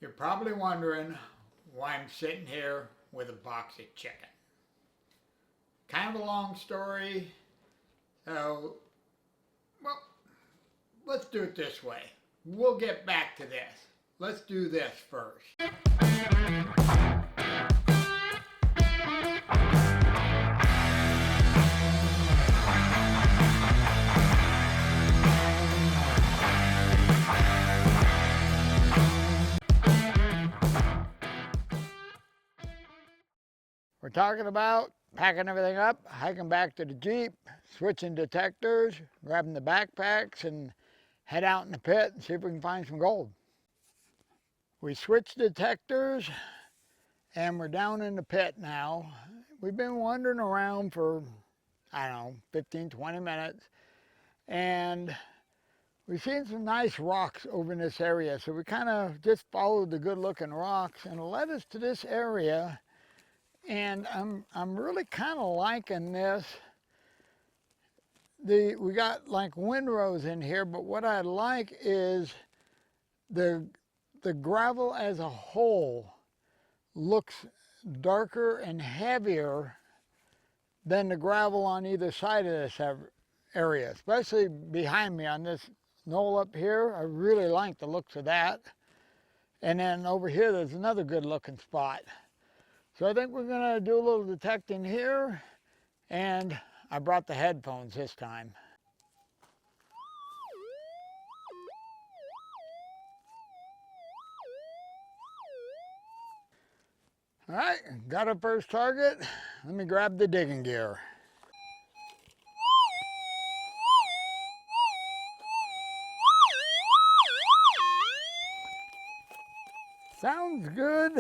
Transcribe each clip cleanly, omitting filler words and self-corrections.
You're probably wondering why I'm sitting here with a box of chicken. Kind of a long story, so, well, let's do it this way. We'll get back to this. Let's do this first. We're talking about packing everything up, hiking back to the Jeep, switching detectors, grabbing the backpacks, and head out in the pit and see if we can find some gold. We switched detectors and we're down in the pit now. We've been wandering around for, I don't know, 15, 20 minutes, and we've seen some nice rocks over in this area. So we kind of just followed the good looking rocks and it led us to this area. And I'm really kind of liking this. We got like windrows in here, but what I like is the gravel as a whole looks darker and heavier than the gravel on either side of this area, especially behind me on this knoll up here. I really like the looks of that. And then over here, there's another good looking spot. So I think we're gonna do a little detecting here, and I brought the headphones this time. All right, got our first target. Let me grab the digging gear. Sounds good,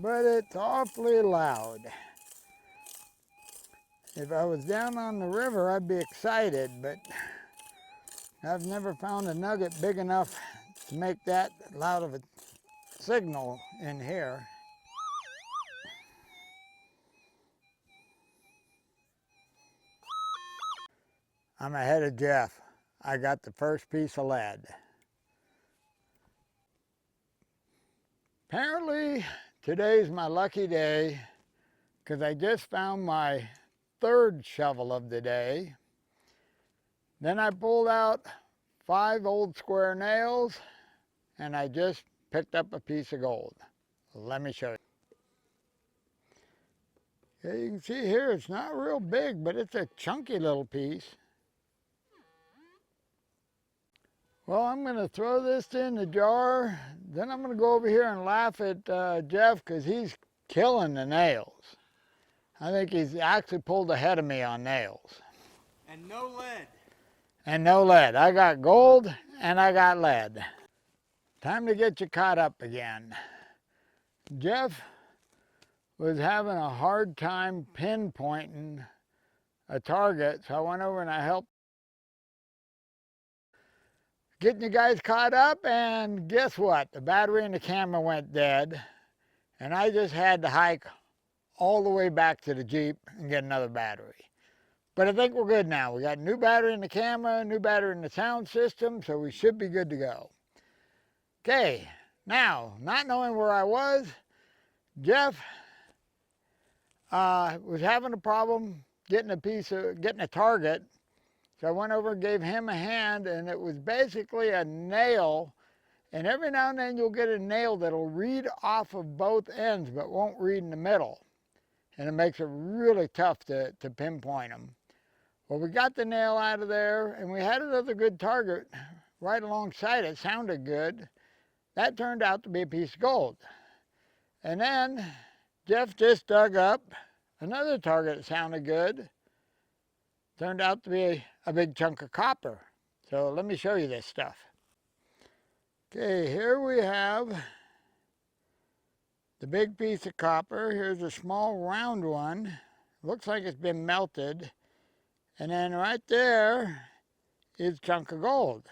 but it's awfully loud. If I was down on the river, I'd be excited, but I've never found a nugget big enough to make that loud of a signal in here. I'm ahead of Jeff. I got the first piece of lead. Apparently, today's my lucky day because I just found my third shovel of the day. Then I pulled out 5 old square nails and I just picked up a piece of gold. Let me show you. Okay, you can see here it's not real big, but it's a chunky little piece. Well, I'm going to throw this in the jar. Then I'm going to go over here and laugh at Jeff because he's killing the nails. I think he's actually pulled ahead of me on nails. And no lead. And no lead. I got gold and I got lead. Time to get you caught up again. Jeff was having a hard time pinpointing a target, so I went over and I helped getting you guys caught up, and guess what? The battery in the camera went dead, and I just had to hike all the way back to the Jeep and get another battery. But I think we're good now. We got a new battery in the camera, new battery in the sound system, so we should be good to go. Okay, now, not knowing where I was, Jeff was having a problem getting a target. So I went over and gave him a hand, and it was basically a nail. And every now and then you'll get a nail that'll read off of both ends, but won't read in the middle. And it makes it really tough to pinpoint them. Well, we got the nail out of there, and we had another good target right alongside it. Sounded good. That turned out to be a piece of gold. And then Jeff just dug up another target that sounded good. Turned out to be a big chunk of copper. So let me show you this stuff. Okay, here we have the big piece of copper. Here's a small round one. Looks like it's been melted. And then right there is a chunk of gold.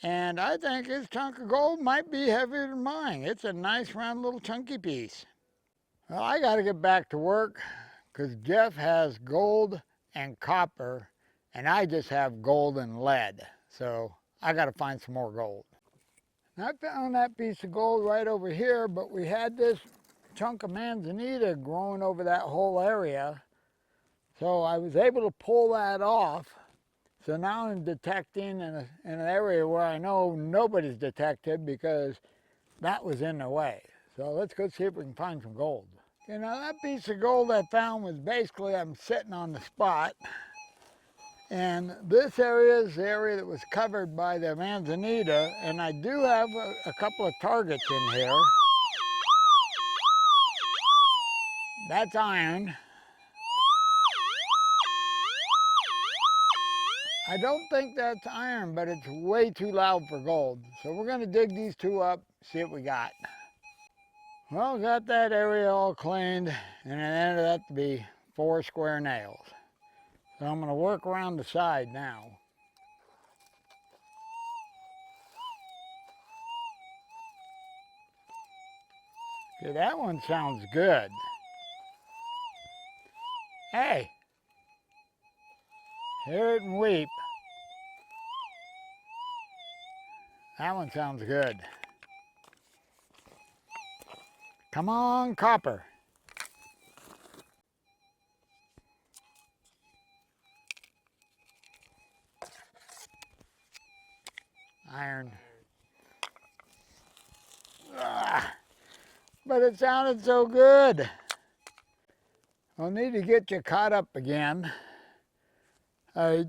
And I think this chunk of gold might be heavier than mine. It's a nice round little chunky piece. Well, I got to get back to work because Jeff has gold and copper, and I just have gold and lead. So I got to find some more gold. And I found that piece of gold right over here, but we had this chunk of manzanita growing over that whole area. So I was able to pull that off. So now I'm detecting in an area where I know nobody's detected because that was in the way. So let's go see if we can find some gold. Okay, now that piece of gold I found was basically, I'm sitting on the spot. And this area is the area that was covered by the manzanita. And I do have a couple of targets in here. That's iron. I don't think that's iron, but it's way too loud for gold. So we're gonna dig these two up, see what we got. Well, got that area all cleaned, and it ended up to be 4 square nails. So I'm gonna work around the side now. Okay, that one sounds good. Hey, hear it and weep. That one sounds good. Come on, copper. Iron. Ah, but it sounded so good. I'll need to get you caught up again. I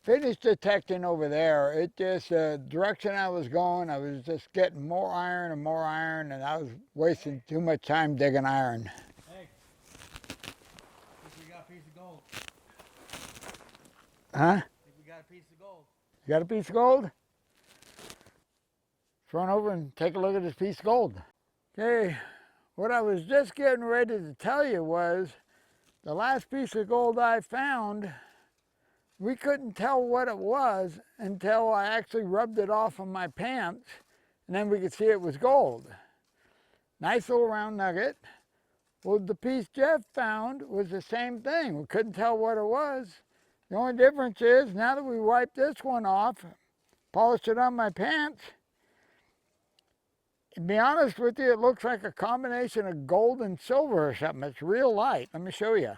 finished detecting over there. It just, the direction I was going, I was just getting more iron, and I was wasting too much time digging iron. Hey, think we got a piece of gold. Huh? Think we got a piece of gold. You got a piece of gold? Let's run over and take a look at this piece of gold. Okay, what I was just getting ready to tell you was the last piece of gold I found, we couldn't tell what it was until I actually rubbed it off on my pants, and then we could see it was gold. Nice little round nugget. Well, the piece Jeff found was the same thing. We couldn't tell what it was. The only difference is now that we wiped this one off, polished it on my pants, to be honest with you, it looks like a combination of gold and silver or something. It's real light. Let me show you.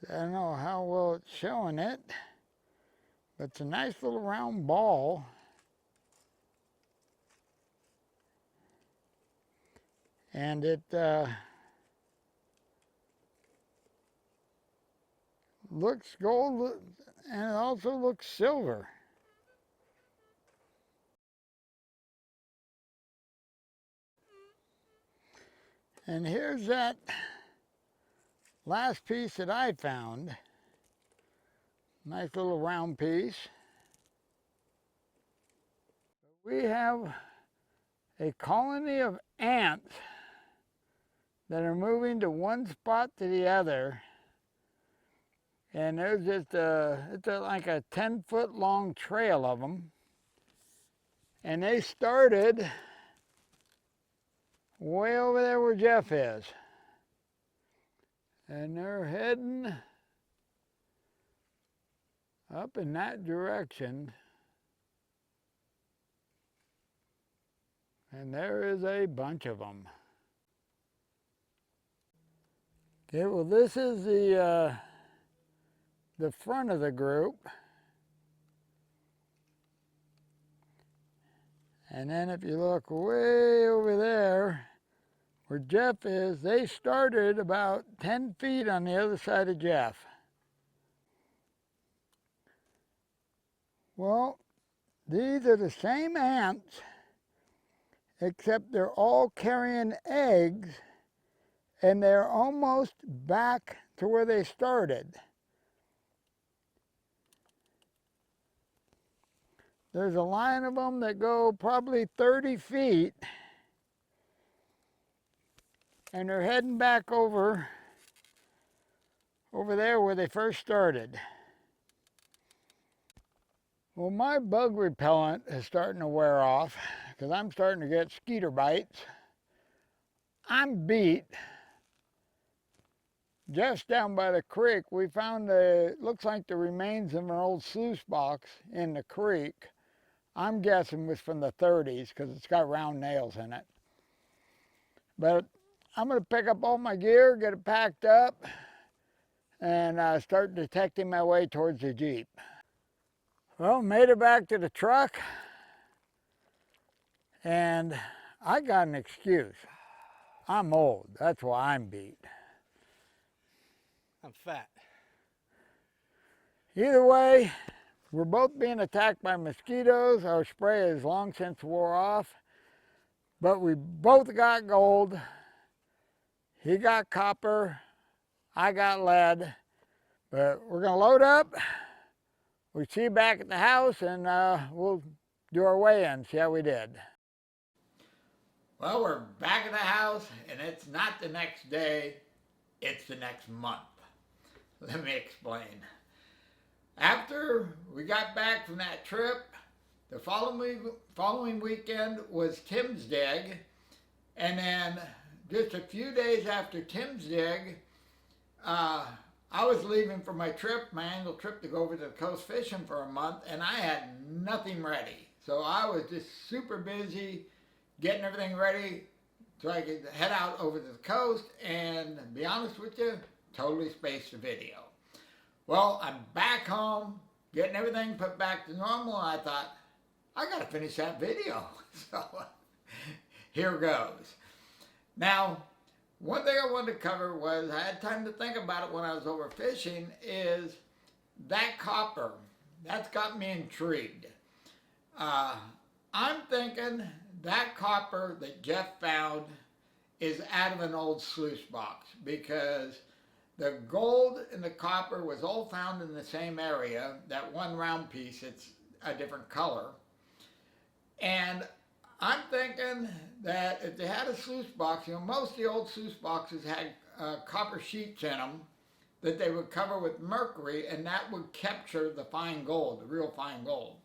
I don't know how well it's showing it, but it's a nice little round ball. And it looks gold, and it also looks silver. And here's that last piece that I found. Nice little round piece. We have a colony of ants that are moving to one spot to the other. And there's just like a 10-foot long trail of them. And they started way over there where Jeff is. And they're heading up in that direction. And there is a bunch of them. Okay, well this is the front of the group. And then if you look way over there, where Jeff is, they started about 10 feet on the other side of Jeff. Well, these are the same ants, except they're all carrying eggs, and they're almost back to where they started. There's a line of them that go probably 30 feet, and they're heading back over there where they first started. Well, my bug repellent is starting to wear off because I'm starting to get skeeter bites. I'm beat. Just down by the creek, we found looks like the remains of an old sluice box in the creek. I'm guessing was from the 30s because it's got round nails in it. But I'm going to pick up all my gear, get it packed up, and start detecting my way towards the Jeep. Well, made it back to the truck, and I got an excuse. I'm old, that's why I'm beat. I'm fat. Either way, we're both being attacked by mosquitoes. Our spray has long since wore off, but we both got gold. He got copper, I got lead, but we're gonna load up. We'll see you back at the house, and we'll do our weigh-in, see how we did. Well, we're back at the house, and it's not the next day, it's the next month. Let me explain. After we got back from that trip, the following weekend was Tim's Dig, and then just a few days after Tim's Dig, I was leaving for my trip, my annual trip to go over to the coast fishing for a month, and I had nothing ready. So I was just super busy getting everything ready so I could head out over to the coast, and to be honest with you, totally spaced the video. Well, I'm back home, getting everything put back to normal, and I thought, I gotta finish that video. So here goes. Now, one thing I wanted to cover was, I had time to think about it when I was over fishing, is that copper. That's got me intrigued. I'm thinking that copper that Jeff found is out of an old sluice box, because the gold and the copper was all found in the same area. That one round piece, it's a different color. And I'm thinking that if they had a sluice box, most of the old sluice boxes had copper sheets in them that they would cover with mercury, and that would capture the fine gold, the real fine gold.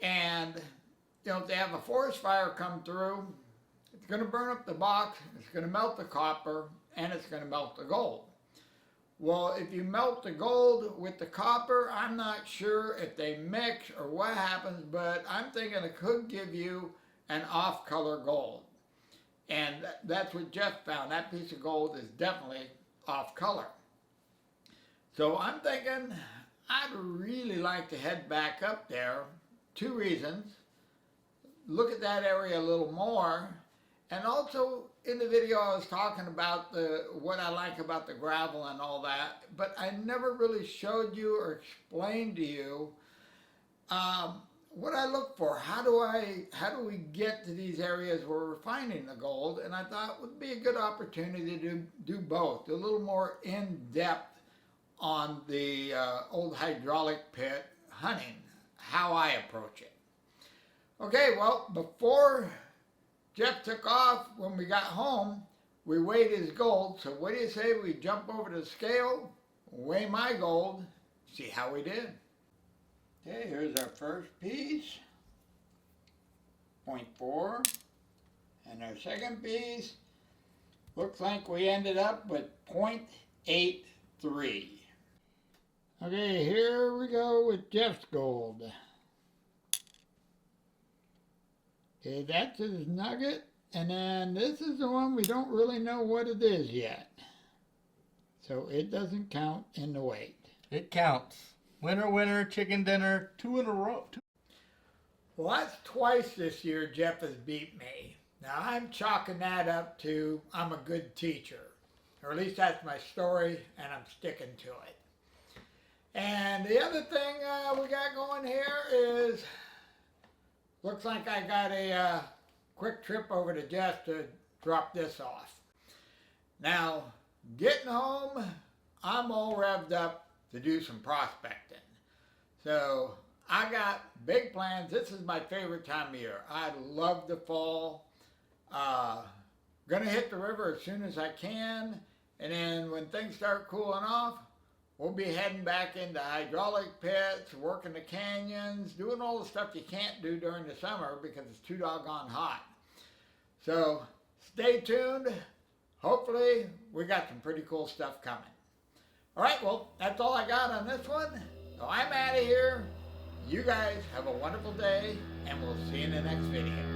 And if they have a forest fire come through, it's going to burn up the box, it's going to melt the copper, and it's going to melt the gold. Well, if you melt the gold with the copper, I'm not sure if they mix or what happens, but I'm thinking it could give you an off-color gold. And that's what Jeff found. That piece of gold is definitely off-color. So I'm thinking I'd really like to head back up there. Two reasons. Look at that area a little more. And also, in the video I was talking about what I like about the gravel and all that, but I never really showed you or explained to you what I look for. How do we get to these areas where we're finding the gold? And I thought it would be a good opportunity to do both, a little more in-depth on the old hydraulic pit hunting, how I approach it. Okay, well, before Jeff took off, when we got home, we weighed his gold. So what do you say we jump over to the scale, weigh my gold, see how we did. Okay, here's our first piece, 0.4, and our second piece, looks like we ended up with 0.83. Okay, here we go with Jeff's gold. Okay, that's his nugget, and then this is the one we don't really know what it is yet. So it doesn't count in the weight. It counts. Winner, winner, chicken dinner, 2 in a row. Well, that's twice this year Jeff has beat me. Now I'm chalking that up to I'm a good teacher. Or at least that's my story, and I'm sticking to it. And the other thing we got going here is, looks like I got a quick trip over to Jeff to drop this off. Now, getting home, I'm all revved up to do some prospecting. So, I got big plans. This is my favorite time of year. I love the fall. Gonna hit the river as soon as I can, and then when things start cooling off, we'll be heading back into hydraulic pits, working the canyons, doing all the stuff you can't do during the summer because it's too doggone hot. So stay tuned. Hopefully we got some pretty cool stuff coming. All right, well, that's all I got on this one. So I'm out of here. You guys have a wonderful day, and we'll see you in the next video.